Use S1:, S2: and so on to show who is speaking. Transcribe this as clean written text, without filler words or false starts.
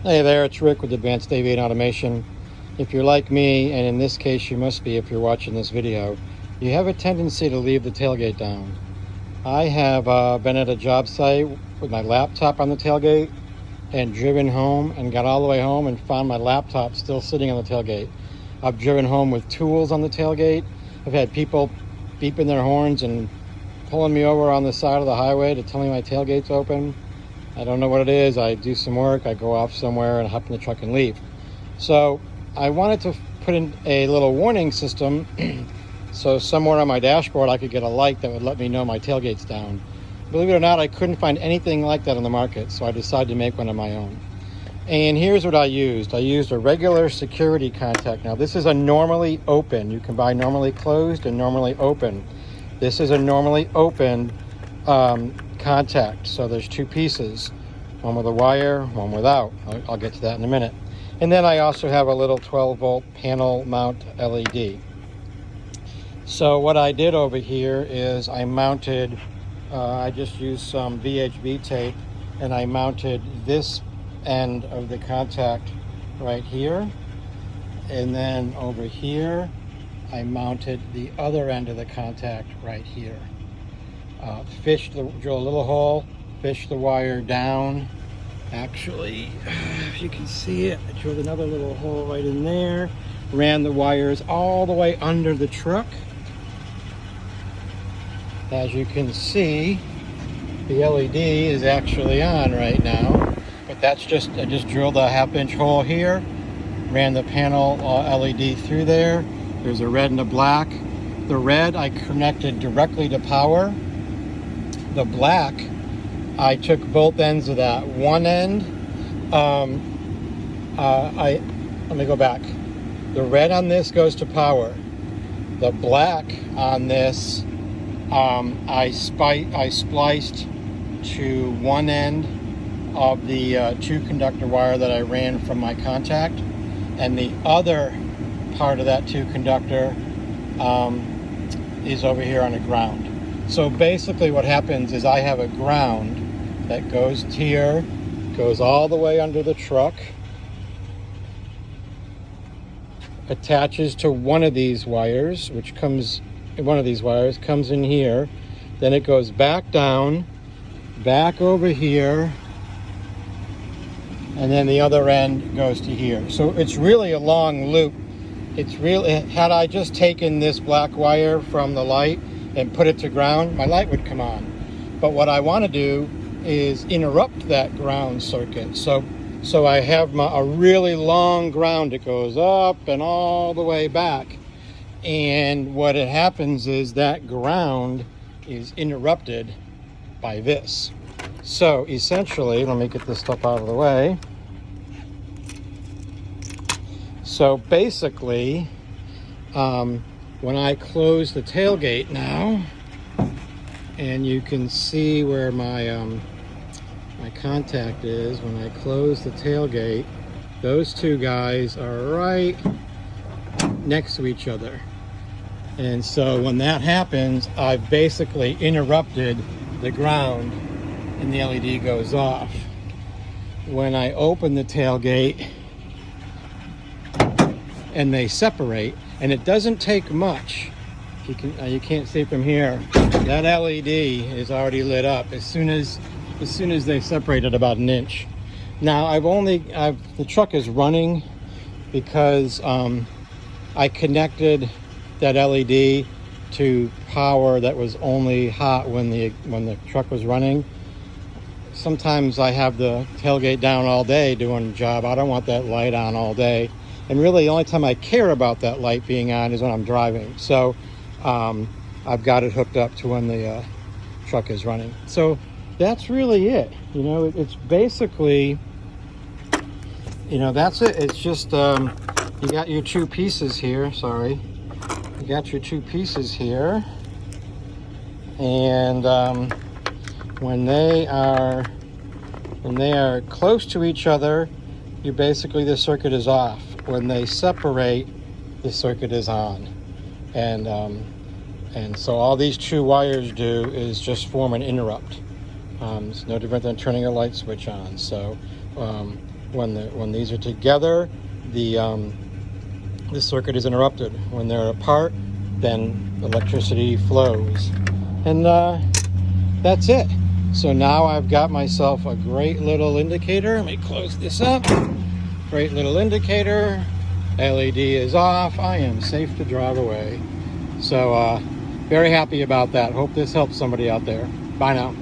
S1: Hey there, it's Rick with Advanced AV and Automation. If you're like me, and in this case you must be if you're watching this video, you have a tendency to leave the tailgate down. I have been at a job site with my laptop on the tailgate and driven home and got all the way home and found my laptop still sitting on the tailgate. I've driven home with tools on the tailgate. I've had people beeping their horns and pulling me over on the side of the highway to tell me my tailgate's open. I don't know what it is. I do some work, I go off somewhere and hop in the truck and leave. So I wanted to put in a little warning system so somewhere on my dashboard I could get a light that would let me know my tailgate's down. Believe it or not, I couldn't find anything like that on the market, so I decided to make one of my own. And here's what I used. I used a regular security contact. Now this is a normally open. You can buy normally closed and normally open. This is a normally open contact. So there's two pieces, one with a wire, one without. I'll get to that in a minute. And then I also have a little 12-volt panel mount LED. So what I did over here is I mounted, I just used some VHB tape and I mounted this end of the contact right here. And then over here, I mounted the other end of the contact right here. Drill a little hole, fish the wire down. Actually, if you can see it, I drilled another little hole right in there. Ran the wires all the way under the truck. As you can see, the LED is actually on right now, but I just drilled a 1/2-inch hole here, ran the panel LED through there. There's a red and a black. The red I connected directly to power. The black, I took both ends of that. One end, let me go back. The red on this goes to power. The black on this, I spliced to one end of the 2-conductor wire that I ran from my contact, and the other part of that 2-conductor is over here on the ground. So basically what happens is I have a ground that goes here, goes all the way under the truck, attaches to one of these wires, comes in here, then it goes back down, back over here, and then the other end goes to here. So it's really a long loop. Had I just taken this black wire from the light and put it to ground, my light would come on. But what I want to do is interrupt that ground circuit. So I have a really long ground that goes up and all the way back. And what happens is that ground is interrupted by this. So essentially, let me get this stuff out of the way. So basically, when I close the tailgate now, and you can see where my contact is, when I close the tailgate, those two guys are right next to each other. And so when that happens, I've basically interrupted the ground and the LED goes off. When I open the tailgate and they separate, and it doesn't take much. You can't see from here. That LED is already lit up as soon as they separated about an inch. Now the truck is running because I connected that LED to power that was only hot when the truck was running. Sometimes I have the tailgate down all day doing a job. I don't want that light on all day. And really the only time I care about that light being on is when I'm driving. So I've got it hooked up to when the truck is running. So that's really it. It's basically, that's it. It's just, you got your two pieces here, sorry. You got your two pieces here. And when they are close to each other, the circuit is off. When they separate, the circuit is on. And so all these two wires do is just form an interrupt. It's no different than turning a light switch on. So When these are together, the circuit is interrupted. When they're apart, then electricity flows. And that's it. So now I've got myself a great little indicator. Let me close this up. Great little indicator. LED is off. I am safe to drive away. So very happy about that. Hope this helps somebody out there. Bye now.